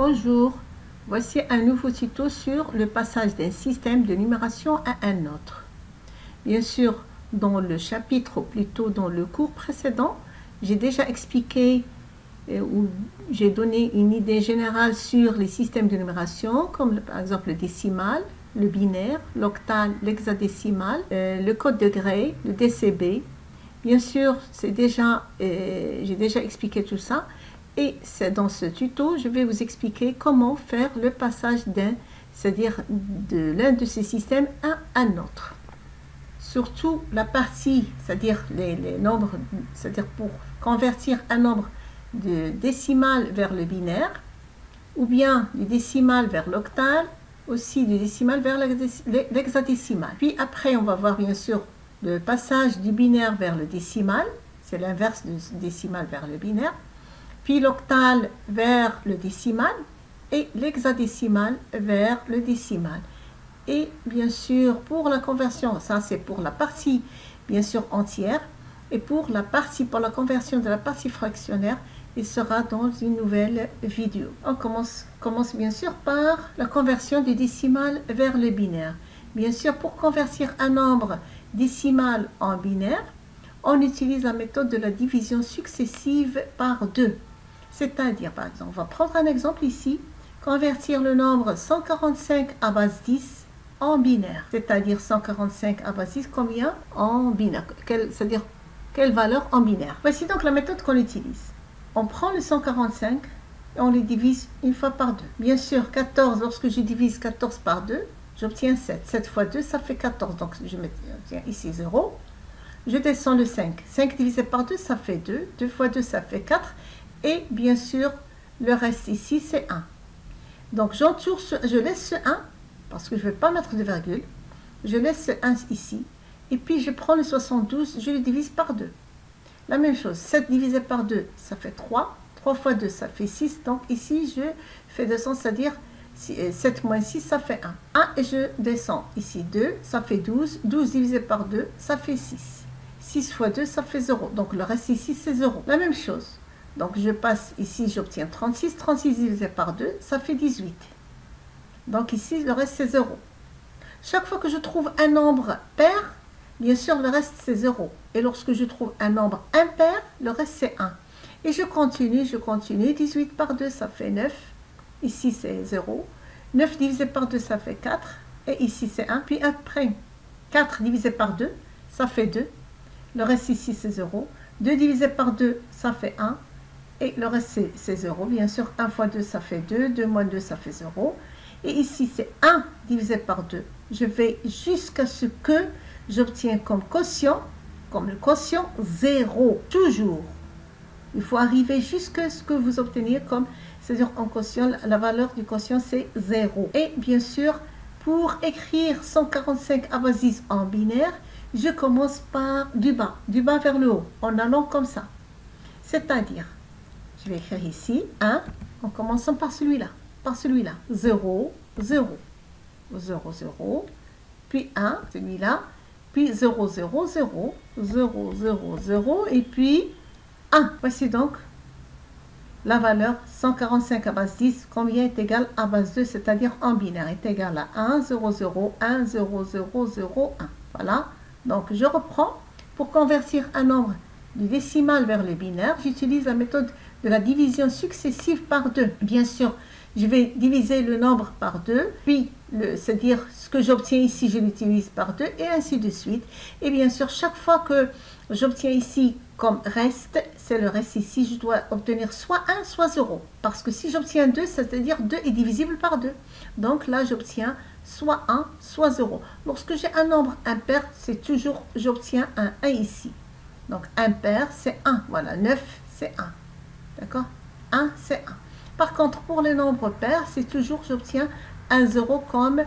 Bonjour, voici un nouveau tuto sur le passage d'un système de numération à un autre. Bien sûr, dans le chapitre, ou plutôt dans le cours précédent, j'ai déjà expliqué ou j'ai donné une idée générale sur les systèmes de numération, comme par exemple le décimal, le binaire, l'octal, l'hexadécimal, le code de Gray, le DCB. Bien sûr, j'ai déjà expliqué tout ça. Et c'est dans ce tuto, je vais vous expliquer comment faire le passage c'est-à-dire de l'un de ces systèmes à un autre. Surtout la partie, c'est-à-dire les nombres, c'est-à-dire pour convertir un nombre de décimal vers le binaire, ou bien du décimal vers l'octal, aussi du décimal vers l'hexadécimal. Puis après, on va voir bien sûr le passage du binaire vers le décimal, c'est l'inverse du décimal vers le binaire. Puis l'octal vers le décimal et l'hexadécimal vers le décimal. Et bien sûr, pour la conversion, ça c'est pour la partie bien sûr entière, et pour la conversion de la partie fractionnaire, il sera dans une nouvelle vidéo. On commence bien sûr par la conversion du décimal vers le binaire. Bien sûr, pour convertir un nombre décimal en binaire, on utilise la méthode de la division successive par 2. C'est-à-dire, par exemple, on va prendre un exemple ici, convertir le nombre 145 à base 10 en binaire. C'est-à-dire 145 à base 10, combien en binaire? C'est-à-dire, quelle valeur en binaire? Voici donc la méthode qu'on utilise. On prend le 145 et on les divise une fois par 2. Bien sûr, 14, lorsque je divise 14 par 2, j'obtiens 7. 7 fois 2, ça fait 14. Donc, je mets ici 0. Je descends le 5. 5 divisé par 2, ça fait 2. 2 fois 2, ça fait 4. Et bien sûr, le reste ici, c'est 1. Donc, je laisse ce 1, parce que je ne vais pas mettre de virgule. Je laisse ce 1 ici. Et puis, je prends le 72, je le divise par 2. La même chose, 7 divisé par 2, ça fait 3. 3 fois 2, ça fait 6. Donc, ici, je fais 200, c'est-à-dire 7 moins 6, ça fait 1. 1 et je descends ici 2, ça fait 12. 12 divisé par 2, ça fait 6. 6 fois 2, ça fait 0. Donc, le reste ici, c'est 0. La même chose. Donc, je passe ici, j'obtiens 36. 36 divisé par 2, ça fait 18. Donc, ici, le reste, c'est 0. Chaque fois que je trouve un nombre pair, bien sûr, le reste, c'est 0. Et lorsque je trouve un nombre impair, le reste, c'est 1. Et je continue. 18 par 2, ça fait 9. Ici, c'est 0. 9 divisé par 2, ça fait 4. Et ici, c'est 1. Puis après, 4 divisé par 2, ça fait 2. Le reste ici, c'est 0. 2 divisé par 2, ça fait 1. Et le reste, c'est 0. Bien sûr, 1 fois 2, ça fait 2. 2 moins 2, ça fait 0. Et ici, c'est 1 divisé par 2. Je vais jusqu'à ce que j'obtiens comme le quotient 0. Toujours. Il faut arriver jusqu'à ce que vous obteniez comme, c'est-à-dire en quotient, la valeur du quotient, c'est 0. Et bien sûr, pour écrire 145 à base 10 en binaire, je commence par du bas vers le haut, en allant comme ça. C'est-à-dire, je vais écrire ici 1, en commençant par celui-là. 0, 0, 0, 0, puis 1, celui-là, puis 0, 0, 0, 0, 0, 0, et puis 1. Voici donc la valeur 145 à base 10, combien est égal à base 2, c'est-à-dire en binaire, est égal à 1, 0, 0, 1, 0, 0, 0, 1. Voilà. Donc, je reprends. Pour convertir un nombre du décimal vers le binaire, j'utilise la méthode de la division successive par 2. Bien sûr, je vais diviser le nombre par 2, puis, c'est-à-dire ce que j'obtiens ici, je l'utilise par 2, et ainsi de suite. Et bien sûr, chaque fois que j'obtiens ici comme reste, c'est le reste ici, je dois obtenir soit 1, soit 0. Parce que si j'obtiens 2, c'est-à-dire 2 est divisible par 2. Donc là, j'obtiens soit 1, soit 0. Lorsque j'ai un nombre impair, c'est toujours, j'obtiens un 1 ici. Donc, impair, c'est 1. Voilà, 9, c'est 1. D'accord? 1, c'est 1. Par contre, pour les nombres pairs, c'est toujours, j'obtiens un 0 comme,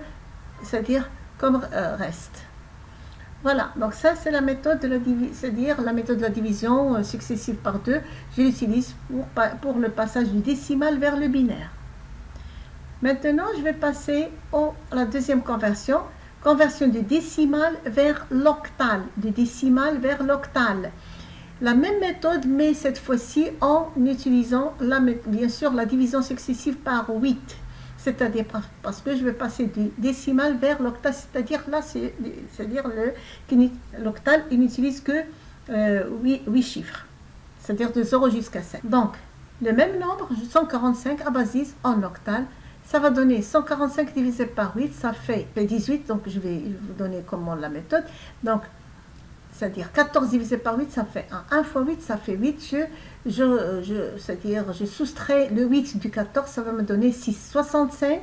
c'est-à-dire comme reste. Voilà, donc ça, c'est la méthode de la division successive par 2. Je l'utilise pour le passage du décimal vers le binaire. Maintenant, je vais passer à la deuxième conversion. Conversion du décimal vers l'octal. Du décimal vers l'octal. la même méthode, mais cette fois-ci en utilisant, bien sûr, la division successive par 8. C'est-à-dire parce que je vais passer du décimal vers l'octal, c'est-à-dire là, c'est-à-dire l'octal, il n'utilise que 8 chiffres, c'est-à-dire de 0 jusqu'à 7. Donc, le même nombre, 145 à base 10 en octal, ça va donner 145 divisé par 8, ça fait 18, donc je vais vous donner comment la méthode. Donc, c'est-à-dire 14 divisé par 8, ça fait 1. 1 fois 8, ça fait 8. C'est-à-dire, je soustrais le 8 du 14, ça va me donner 6. 65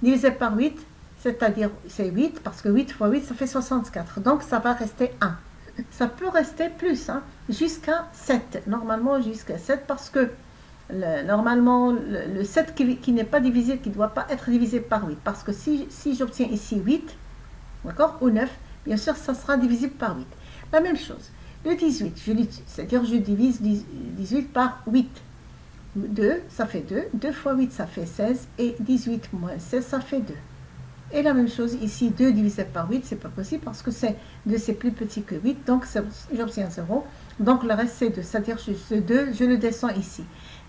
divisé par 8, c'est-à-dire, c'est 8, parce que 8 fois 8, ça fait 64. Donc, ça va rester 1. Ça peut rester plus, hein, jusqu'à 7. Normalement, jusqu'à 7, parce que normalement, le 7 qui n'est pas divisé, qui ne doit pas être divisé par 8. Parce que si j'obtiens ici 8, d'accord, ou 9, bien sûr, ça sera divisible par 8. La même chose, le 18, c'est-à-dire je divise 18 par 8. 2, ça fait 2. 2 fois 8, ça fait 16. Et 18 moins 16, ça fait 2. Et la même chose ici, 2 divisé par 8, c'est pas possible parce que 2 c'est plus petit que 8, donc j'obtiens 0. Donc le reste c'est 2, c'est-à-dire ce 2, je le descends ici.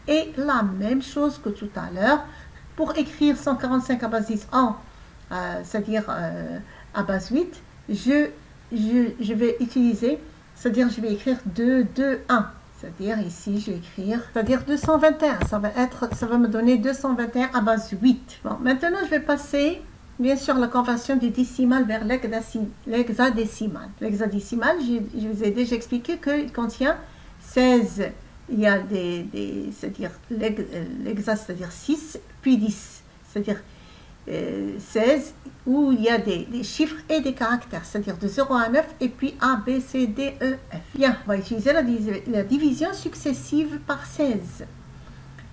Et la même chose que tout à l'heure, pour écrire 145 à base 10 c'est-à-dire à base 8, je vais utiliser, c'est-à-dire je vais écrire 2, 2, 1. C'est-à-dire ici, je vais écrire, c'est-à-dire 221. Ça va me donner 221 à base 8. Bon, maintenant, je vais passer, bien sûr, la conversion du décimal vers l'hexadécimal. L'hexadécimal, je vous ai déjà expliqué qu'il contient 16. Il y a c'est-à-dire l'hexa, c'est-à-dire 6, puis 10. C'est-à-dire 16, où il y a des chiffres et des caractères, c'est-à-dire de 0 à 9, et puis A, B, C, D, E, F. Bien, on va utiliser la division successive par 16.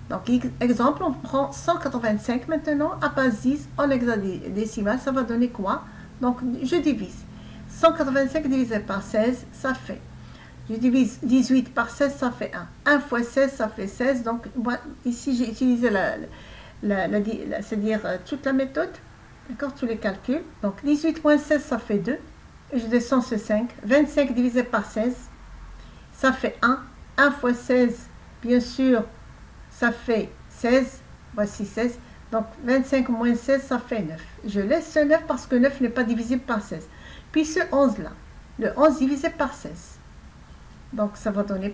Donc, exemple, on prend 185 maintenant, à base 10, en hexadécimal, ça va donner quoi? Donc, je divise. 185 divisé par 16, ça fait. Je divise 18 par 16, ça fait 1. 1 fois 16, ça fait 16. Donc, moi, ici, j'ai utilisé c'est-à-dire toute la méthode, d'accord, tous les calculs. Donc 18 moins 16, ça fait 2, et je descends ce 5. 25 divisé par 16, ça fait 1. 1 fois 16, bien sûr, ça fait 16. Voici 16. Donc 25 moins 16, ça fait 9. Je laisse ce 9 parce que 9 n'est pas divisible par 16. Puis ce 11 là, le 11 divisé par 16. Donc ça va donner,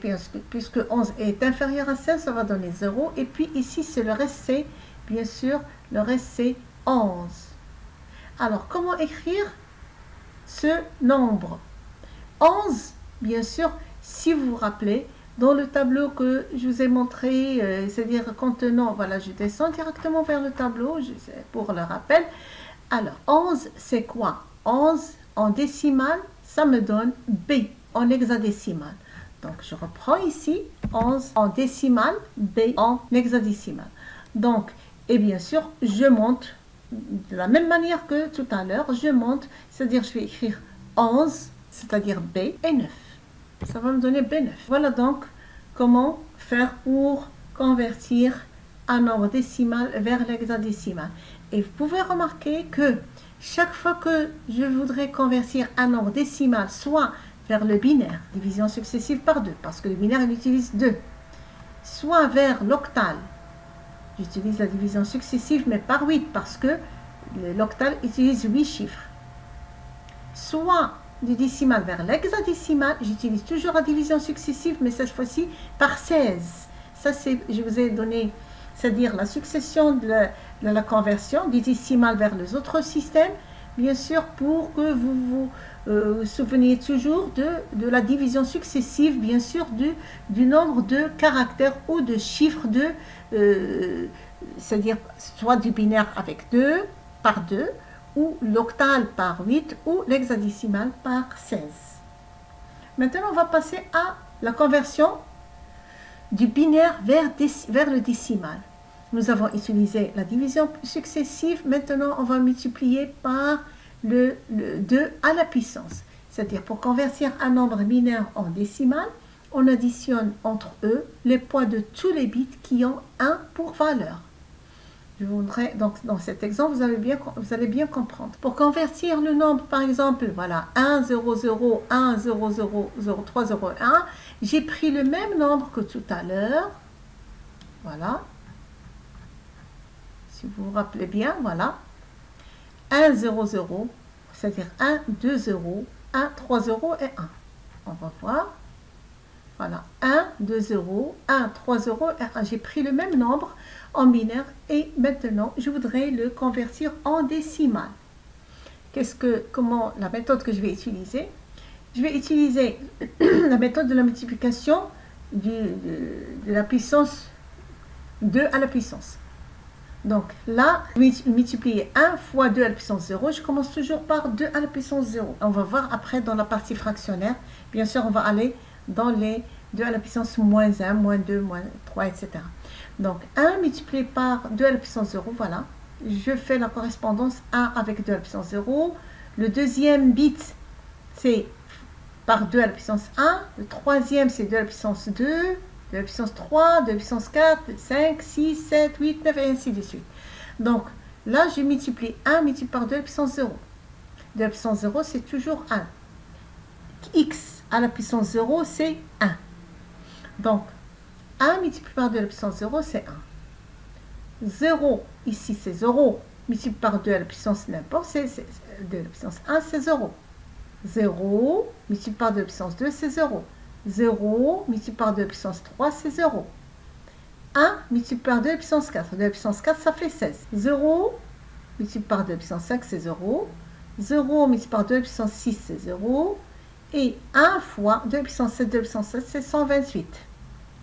puisque 11 est inférieur à 16, ça va donner 0. Et puis ici, c'est le reste, c'est bien sûr, le reste c'est 11. Alors, comment écrire ce nombre? 11, bien sûr, si vous vous rappelez, dans le tableau que je vous ai montré, c'est-à-dire contenant, voilà, je descends directement vers le tableau, pour le rappel. Alors, 11, c'est quoi? 11 en décimal, ça me donne B en hexadécimal. Donc, je reprends ici 11 en décimal, B en hexadécimal. Donc, et bien sûr, je monte de la même manière que tout à l'heure, je monte, c'est-à-dire je vais écrire 11, c'est-à-dire B et 9. Ça va me donner B9. Voilà donc comment faire pour convertir un nombre décimal vers l'hexadécimal. Et vous pouvez remarquer que chaque fois que je voudrais convertir un nombre décimal, soit vers le binaire, division successive par 2, parce que le binaire il utilise 2, soit vers l'octal, j'utilise la division successive mais par 8 parce que l'octal utilise 8 chiffres, soit du décimal vers l'hexadécimal, j'utilise toujours la division successive mais cette fois-ci par 16. Ça c'est, je vous ai donné, c'est-à-dire la succession de la conversion du décimal vers les autres systèmes, bien sûr pour que vous vous souveniez toujours de la division successive, bien sûr du nombre de caractères ou de chiffres c'est-à-dire soit du binaire avec 2 par 2 ou l'octal par 8 ou l'hexadécimal par 16. Maintenant on va passer à la conversion du binaire vers le décimal. Nous avons utilisé la division successive, maintenant on va multiplier par le 2 à la puissance. C'est-à-dire pour convertir un nombre binaire en décimal, on additionne entre eux les poids de tous les bits qui ont 1 pour valeur. Je voudrais, donc dans cet exemple, vous allez bien comprendre. Pour convertir le nombre, par exemple, voilà, 1, 0, 0, 1, 0, 0, 0, 3, 0, 1, j'ai pris le même nombre que tout à l'heure. Voilà. Si vous vous rappelez bien, voilà. 1, 0, 0, c'est-à-dire 1, 2, 0, 1, 3, 0 et 1. On va voir. Voilà, 1, 2, 0, 1, 3, 0 et 1. J'ai pris le même nombre en binaire et maintenant, je voudrais le convertir en décimal. Comment la méthode que je vais utiliser? Je vais utiliser la méthode de la multiplication de la puissance 2 à la puissance. Donc là, multiplier 1 fois 2 à la puissance 0, je commence toujours par 2 à la puissance 0. On va voir après dans la partie fractionnaire. Bien sûr, on va aller dans les 2 à la puissance moins 1, moins 2, moins 3, etc. Donc 1 multiplié par 2 à la puissance 0, voilà. Je fais la correspondance 1 avec 2 à la puissance 0. Le deuxième bit, c'est par 2 à la puissance 1. Le troisième, c'est 2 à la puissance 2. 2 à la puissance 3, 2 à la puissance 4, 5, 6, 7, 8, 9 et ainsi de suite. Donc là, je multiplie 1 multiplié par 2 à la puissance 0. 2 à la puissance 0, c'est toujours 1. X à la puissance 0, c'est 1. Donc, 1 multiplié par 2 à la puissance 0, c'est 1. 0, ici, c'est 0. Multiplié par 2 à la puissance n'importe, c'est 2 à la puissance 1, c'est 0. 0 multiplié par 2 à la puissance 2, c'est 0. 0 multiplié par 2 à la puissance 3, c'est 0. 1 multiplié par 2 à la puissance 4. 2 à la puissance 4, ça fait 16. 0 multiplié par 2 à la puissance 5, c'est 0. 0 multiplié par 2 à la puissance 6, c'est 0. Et 1 fois 2 à la puissance 7, 2 à la puissance 7, c'est 128.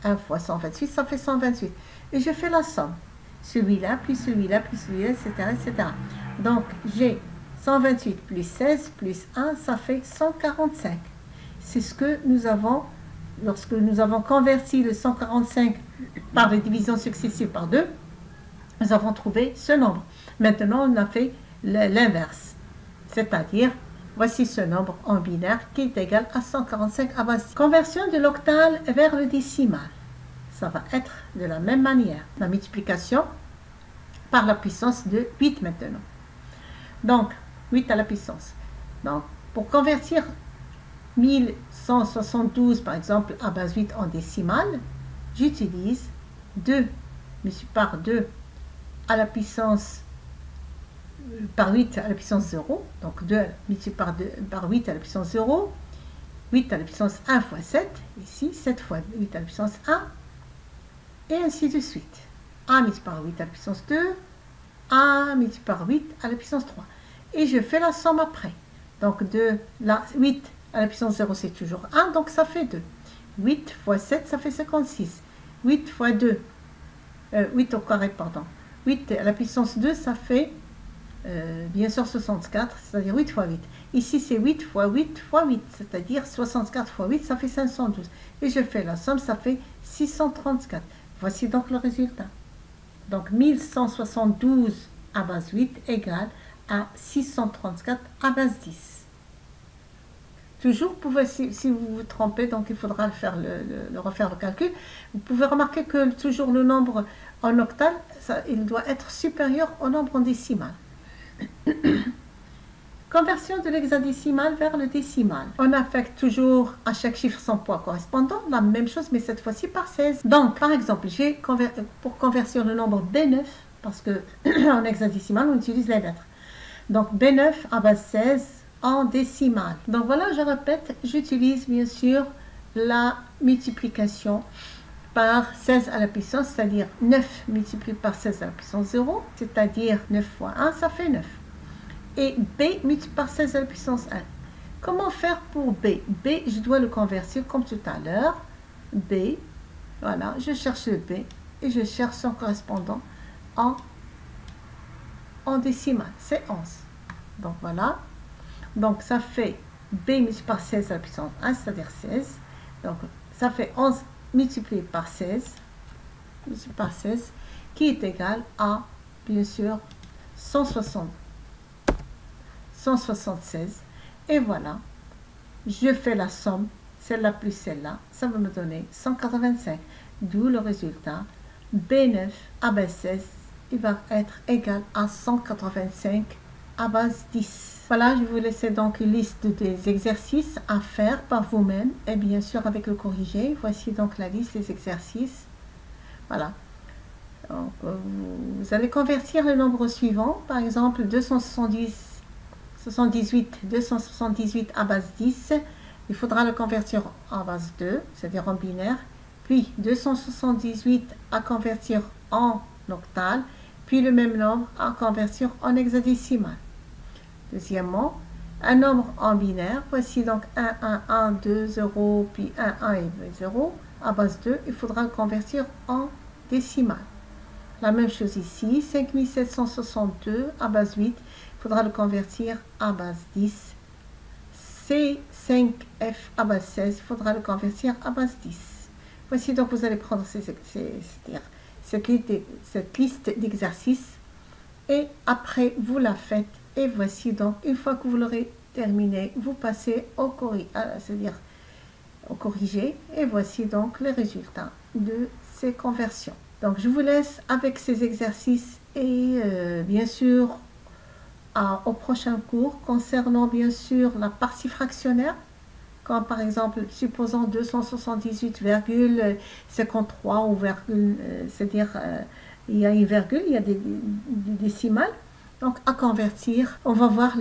1 fois 128, ça fait 128. Et je fais la somme. Celui-là, plus celui-là, plus celui-là, etc., etc. Donc, j'ai 128 plus 16 plus 1, ça fait 145. C'est ce que nous avons, lorsque nous avons converti le 145 par les divisions successives par 2, nous avons trouvé ce nombre. Maintenant, on a fait l'inverse. C'est-à-dire, voici ce nombre en binaire qui est égal à 145 à base 10. Conversion de l'octal vers le décimal. Ça va être de la même manière. La multiplication par la puissance de 8 maintenant. Donc, 8 à la puissance. Donc, pour convertir 1172, par exemple, à base 8 en décimale, j'utilise 2 multiplié par 2 à la puissance par 8 à la puissance 0, donc 2 multiplié par 8 à la puissance 0, 8 à la puissance 1 fois 7, ici 7 fois 8 à la puissance 1, et ainsi de suite. 1 multiplié par 8 à la puissance 2, 1 multiplié par 8 à la puissance 3. Et je fais la somme après. Donc de la 8 à la puissance 0, c'est toujours 1, donc ça fait 2. 8 fois 7, ça fait 56. 8 fois 2, 8 au carré, pardon. 8 à la puissance 2, ça fait bien sûr 64, c'est-à-dire 8 fois 8. Ici, c'est 8 fois 8 fois 8, c'est-à-dire 64 fois 8, ça fait 512. Et je fais la somme, ça fait 634. Voici donc le résultat. Donc 1172 à base 8 égale à 634 à base 10. Toujours, si vous vous trompez, donc il faudra refaire le calcul, vous pouvez remarquer que toujours le nombre en octal, il doit être supérieur au nombre en décimal. Conversion de l'hexadécimal vers le décimal. On affecte toujours à chaque chiffre son poids correspondant, la même chose, mais cette fois-ci par 16. Donc, par exemple, pour convertir le nombre B9, parce que en hexadécimal, on utilise les lettres. Donc, B9 à base 16 en décimal. Donc, voilà, je répète, j'utilise bien sûr la multiplication par 16 à la puissance, c'est-à-dire 9 multiplié par 16 à la puissance 0, c'est-à-dire 9 fois 1, ça fait 9. Et B multiplié par 16 à la puissance 1. Comment faire pour B? B, je dois le convertir comme tout à l'heure. B, voilà, je cherche le B et je cherche son correspondant en décimal. C'est 11. Donc voilà. Donc ça fait B multiplié par 16 à la puissance 1, c'est-à-dire 16. Donc ça fait 11 multiplié par 16, qui est égal à, bien sûr, 176. Et voilà, je fais la somme, celle-là plus celle-là, ça va me donner 185. D'où le résultat, B9 à base 16 il va être égal à 185 à base 10. Voilà, je vous laisse donc une liste des exercices à faire par vous-même et bien sûr avec le corrigé. Voici donc la liste des exercices. Voilà. Donc, vous allez convertir le nombre suivant, par exemple 278 à base 10. Il faudra le convertir en base 2, c'est-à-dire en binaire. Puis 278 à convertir en octal. Puis le même nombre à convertir en hexadécimal. Deuxièmement, un nombre en binaire. Voici donc 1, 1, 1, 2, 0, puis 1, 1 et 0. À base 2, il faudra le convertir en décimal. La même chose ici, 5762 à base 8, il faudra le convertir à base 10. C5F à base 16, il faudra le convertir à base 10. Voici donc, vous allez prendre cette liste d'exercices et après vous la faites. Et voici donc, une fois que vous l'aurez terminé, vous passez au corrigé. Et voici donc les résultats de ces conversions. Donc, je vous laisse avec ces exercices et bien sûr, au prochain cours concernant bien sûr la partie fractionnaire. Comme par exemple, supposons 278,53 ou c'est-à-dire il y a une virgule, il y a des décimales. Donc, à convertir, on va voir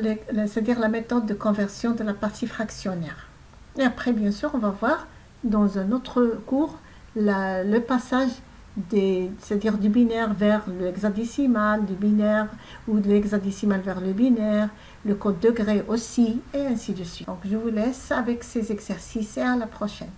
c'est-à-dire la méthode de conversion de la partie fractionnaire. Et après, bien sûr, on va voir dans un autre cours le passage c'est-à-dire du binaire vers le hexadécimal, du binaire ou de l'hexadécimal vers le binaire, le code degré aussi, et ainsi de suite. Donc, je vous laisse avec ces exercices et à la prochaine.